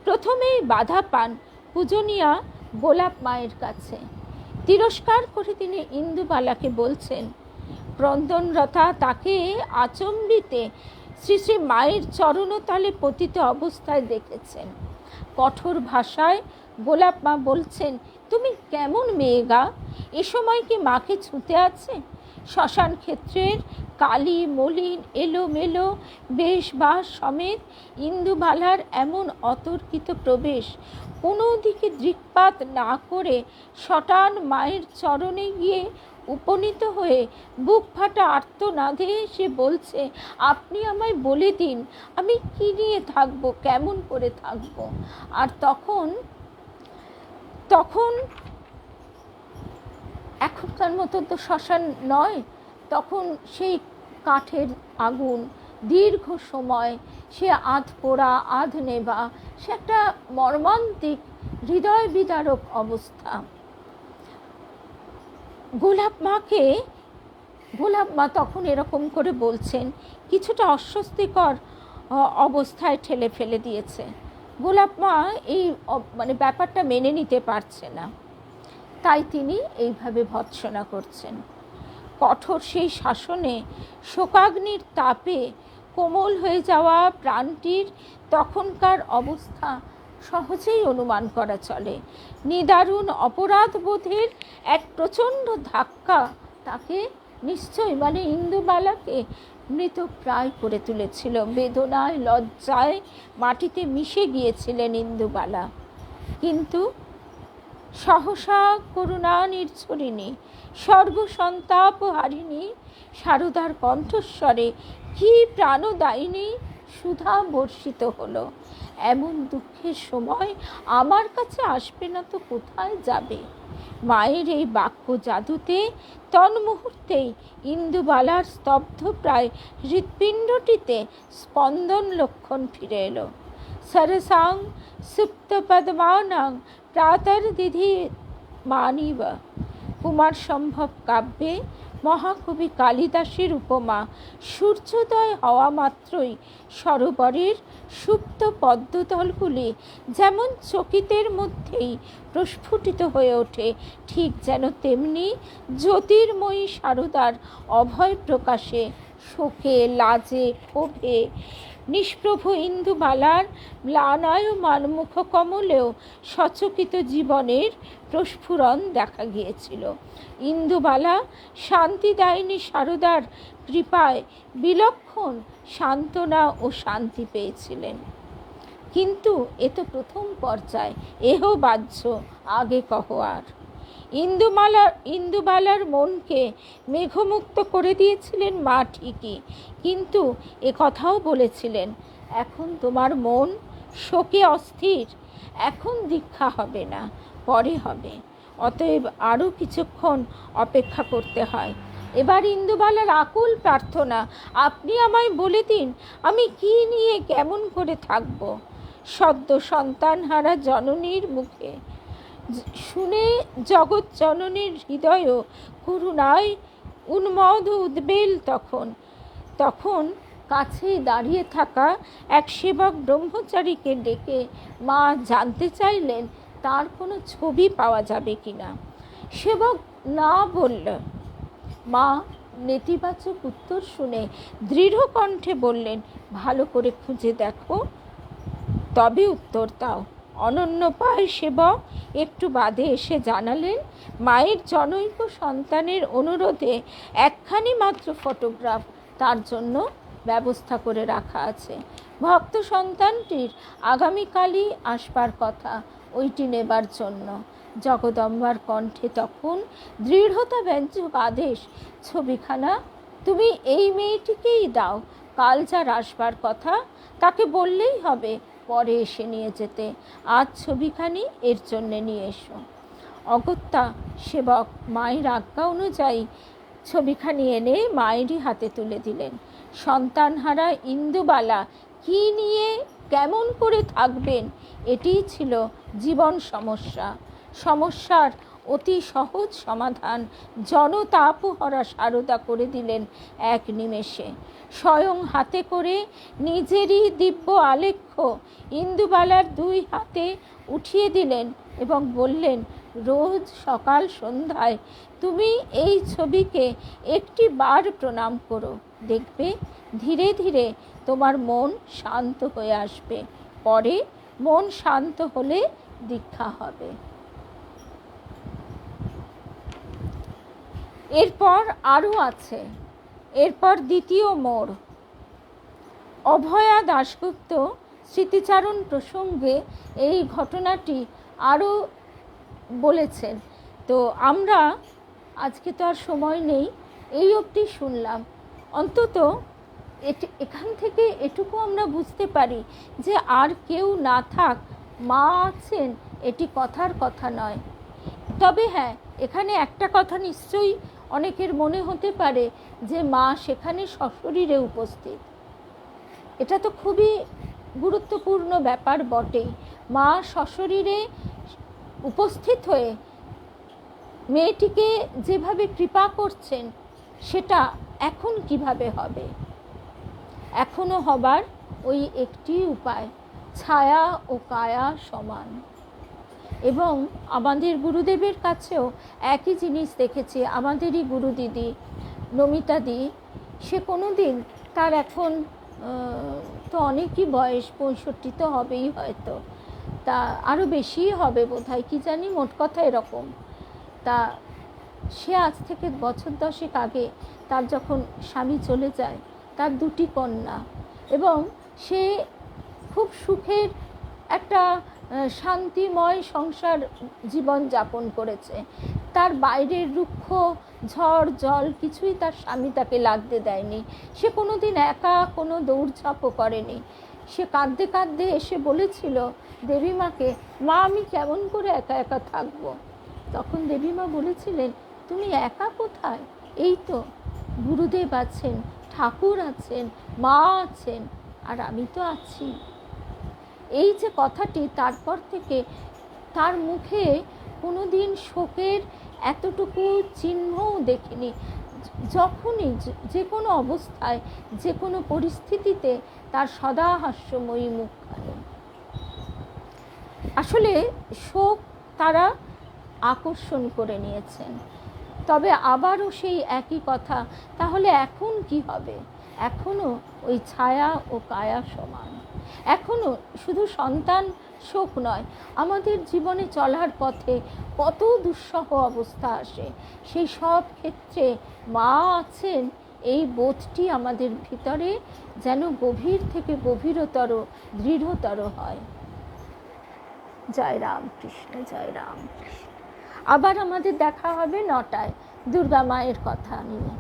প্রথমেই বাধা পান পূজনীয়া গোলাপ মায়ের কাছে। তিরস্কার করে তিনি ইন্দুবালাকে বলছেন, ক্রন্দনরতা তাকে আচম্বিতে শ্রী শ্রী মায়ের চরণতলে পতিত অবস্থায় দেখেছেন। কঠোর ভাষায় গোলাপ মা বলছেন, তুমি কেমন মেয়ে গা, এ সময় কি মাকে ছুঁতে আছে? শ্মশান ক্ষেত্রের কালি মলিন এলোমেলো বেশবাস সমেত ইন্দুবালার এমন অতর্কিত প্রবেশ, কোনো দিকে দৃক্পাত না করে সটান মায়ের চরণে গিয়ে উপনীত হয়ে বুক ফাটা আর্তনাদে সে বলছে, আপনি আমায় বলে দিন আমি কি নিয়ে থাকবো, কেমন করে থাকবো। আর তখন এখনকার মতো তো শ্মশান নয়, তখন সেই কাঠের আগুন দীর্ঘ সময়, সে আধ পোড়া আধ নেবা, সে একটা মর্মান্তিক হৃদয় বিদারক অবস্থা। গোলাপ মা তখন এরকম করে বলছেন, কিছুটা অস্বস্তিকর অবস্থায় ঠেলে ফেলে দিয়েছে। গোলাপ মা এই ব্যাপারটা মেনে নিতে পারছে না, তাই তিনি এইভাবে ভৎসনা করছেন। কঠোর সেই শাসনে শোকাগ্নির তাপে কোমল হয়ে যাওয়া প্রাণটির তখনকার অবস্থা সহজেই অনুমান করা চলে। নিদারুণ অপরাধবোধের এক প্রচণ্ড ধাক্কা তাকে নিশ্চয়ই ইন্দুবালাকে মৃতপ্রায় করে তুলেছিল। বেদনায় লজ্জায় মাটিতে মিশে গিয়েছিলেন ইন্দুবালা। কিন্তু সহসা করুণা নির্ঝরিণী সর্বসন্তাপ হারিণী সারদার কণ্ঠস্বরে কি প্রাণদায়িনী সুধা বর্ষিত হলো, এমন দুঃখের সময় আমার কাছে আসবে না তো কোথায় যাবে? মায়ের এই বাক্য জাদুতে তন্মুহূর্তেই ইন্দুবালার স্তব্ধ প্রায় হৃৎপিণ্ডটিতে স্পন্দন লক্ষণ ফিরে এলো। সরসাং সুপ্ত পদ্মানাং প্রাতর্দিধি মানিব। কুমার সম্ভব কাব্যে মহাকবি কালিদাসের উপমা সূর্যোদয় হওয়া মাত্রই সরোবরের সুপ্ত পদ্মতলগুলি যেমন চকিতের মধ্যেই প্রস্ফুটিত হয়ে ওঠে, ঠিক যেন তেমনি জ্যোতির্ময়ী সারদার অভয় প্রকাশে শোকে লাজে ক্ষোভে নিষ্প্রভ ইন্দুবালার ম্লানায়মান মুখকমলেও সচকিত জীবনের প্রস্ফুরণ দেখা গিয়েছিল। ইন্দুবালা শান্তিদায়িনী সারদার কৃপায় বিলক্ষণ সান্ত্বনা ও শান্তি পেয়েছিলেন। কিন্তু এ তো প্রথম পর্যায়, এহ বাহ্য, আগে কহ আর। ইন্দুবালার মনকে মেঘমুক্ত করে দিয়েছিলেন মা ঠিকই, কিন্তু এ কথাও বলেছিলেন, এখন তোমার মন শোকে অস্থির, এখন দীক্ষা হবে না, পরে হবে, অতএব আরও কিছুক্ষণ অপেক্ষা করতে হয়। এবার ইন্দুবালার আকুল প্রার্থনা, আপনি আমায় বলে দিন আমি কি নিয়ে কেমন করে থাকব। সদ্য সন্তানহারা জননীর মুখে শুনে জগৎ জননীর হৃদয়ও করুণায় উন্মদ উদ্বেল। তখন কাছেই দাঁড়িয়ে থাকা এক সেবক ব্রহ্মচারীকে ডেকে মা জানতে চাইলেন তার কোনো ছবি পাওয়া যাবে কিনা। সেবক না বলল। মা নেতিবাচক উত্তর শুনে দৃঢ় কণ্ঠে বললেন, ভালো করে খুঁজে দেখো, তবে উত্তর দাও। অনন্য পায় সেবক একটু বাদে এসে জানালেন, মায়ের জনৈক সন্তানের অনুরোধে একখানি মাত্র ফটোগ্রাফ তার জন্য ব্যবস্থা করে রাখা আছে। ভক্ত সন্তানটির আগামীকালই আসবার কথা ওইটি নেবার জন্য। জগদম্বার কণ্ঠে তখন দৃঢ়তা ব্যঞ্জক আদেশ, ছবিখানা তুমি এই মেয়েটিকেই দাও, কাল যার আসবার কথা তাকে বললেই হবে পরে এসে নিয়ে যেতে, আজ ছবিখানি এর জন্যে নিয়ে এসো। অগত্যা সেবক মায়ের আজ্ঞা অনুযায়ী ছবিখানি এনে মায়েরই হাতে তুলে দিলেন। সন্তানহারা ইন্দুবালা কি নিয়ে কেমন করে থাকবেন, এটিই ছিল জীবন সমস্যা। সমস্যার অতি সহজ সমাধান জনতাপহরা সারদা করে দিলেন এক নিমেষে। স্বয়ং হাতে করে নিজেরই দিব্য আলেখ্য ইন্দুবালার 2 হাতে উঠিয়ে দিলেন এবং বললেন, রোজ সকাল সন্ধ্যায় তুমি এই ছবিকে একটি বার প্রণাম করো, দেখবে ধীরে ধীরে তোমার মন শান্ত হয়ে আসবে, পরে মন শান্ত হলে দীক্ষা হবে। এরপর আরও আছে, এরপর দ্বিতীয় মোড়। অভয়া দাশগুপ্ত স্মৃতিচারণ প্রসঙ্গে এই ঘটনাটি আরও বলেছেন। তো আমরা আজকে তো আর সময় নেই, এই অবধি শুনলাম। অন্তত এখান থেকে এটুকু আমরা বুঝতে পারি যে আর কেউ না থাক, মা আছেন, এটি কথার কথা নয়। তবে হ্যাঁ, এখানে একটা কথা নিশ্চয়ই অনেকের মনে হতে পারে যে মা সেখানে সশরীরে উপস্থিত। এটা তো খুবই গুরুত্বপূর্ণ ব্যাপার বটেই। মা সশরীরে উপস্থিত হয়ে মেয়েটিকে যেভাবে কৃপা করছেন, সেটা এখন কিভাবে হবে? এখনো হবার ওই একটি উপায়, ছায়া ও কায়া সমান। এবং আমাদের গুরুদেবের কাছেও একই জিনিস দেখেছি। আমাদেরই গুরু দিদি নমিতাদি, সে কোনো দিন, তার এখন তো অনেকই বয়স, 65 তো হবেই হয়তো, তা আরও বেশিই হবে বোধহয়, কি জানি, মোট কথা এরকম। তা সে আজ থেকে বছর 10 আগে তার যখন স্বামী চলে যায়, তার 2টি কন্যা, এবং সে খুব সুখের একটা শান্তিময় সংসার জীবন যাপন করেছে। তার বাইরের রুক্ষ ঝড় জল কিছুই তার স্বামী তাকে লাগতে দেয়নি। সে কোনো দিন একা কোনো দৌড়ঝাঁপও করেনি। সে কাঁদতে কাঁদতে এসে বলেছিল দেবীমাকে, মা আমি কেমন করে একা একা থাকবো? তখন দেবীমা বলেছিলেন, তুমি একা কোথায়, এই তো গুরুদেব আছেন, ঠাকুর আছেন, মা আছেন, আর আমি তো আছি। এই যে কথাটি, তারপর থেকে তার মুখে কোনো দিন শোকের এতটুকু চিহ্নও দেখিনি। যখনই যে কোনো অবস্থায়, যে কোনো পরিস্থিতিতে তার সদা হাস্যময়ী মুখখানি। আসলে শোক তারা আকর্ষণ করে নিয়েছেন। তবে আবারও সেই একই কথা, তাহলে এখন কি হবে? এখনও ওই ছায়া ও কায়া সমান। এখনও শুধু সন্তান শোক নয়, আমাদের জীবনে চলার পথে কত দুঃসহ অবস্থা আসে, সেই সব ক্ষেত্রে মা আছেন, এই বোধটি আমাদের ভিতরে যেন গভীর থেকে গভীরতর, দৃঢ়তর হয়। জয় রামকৃষ্ণ, জয় রামকৃষ্ণ। আবার আমাদের দেখা হবে 9টায় দুর্গা মায়ের কথা নিয়ে।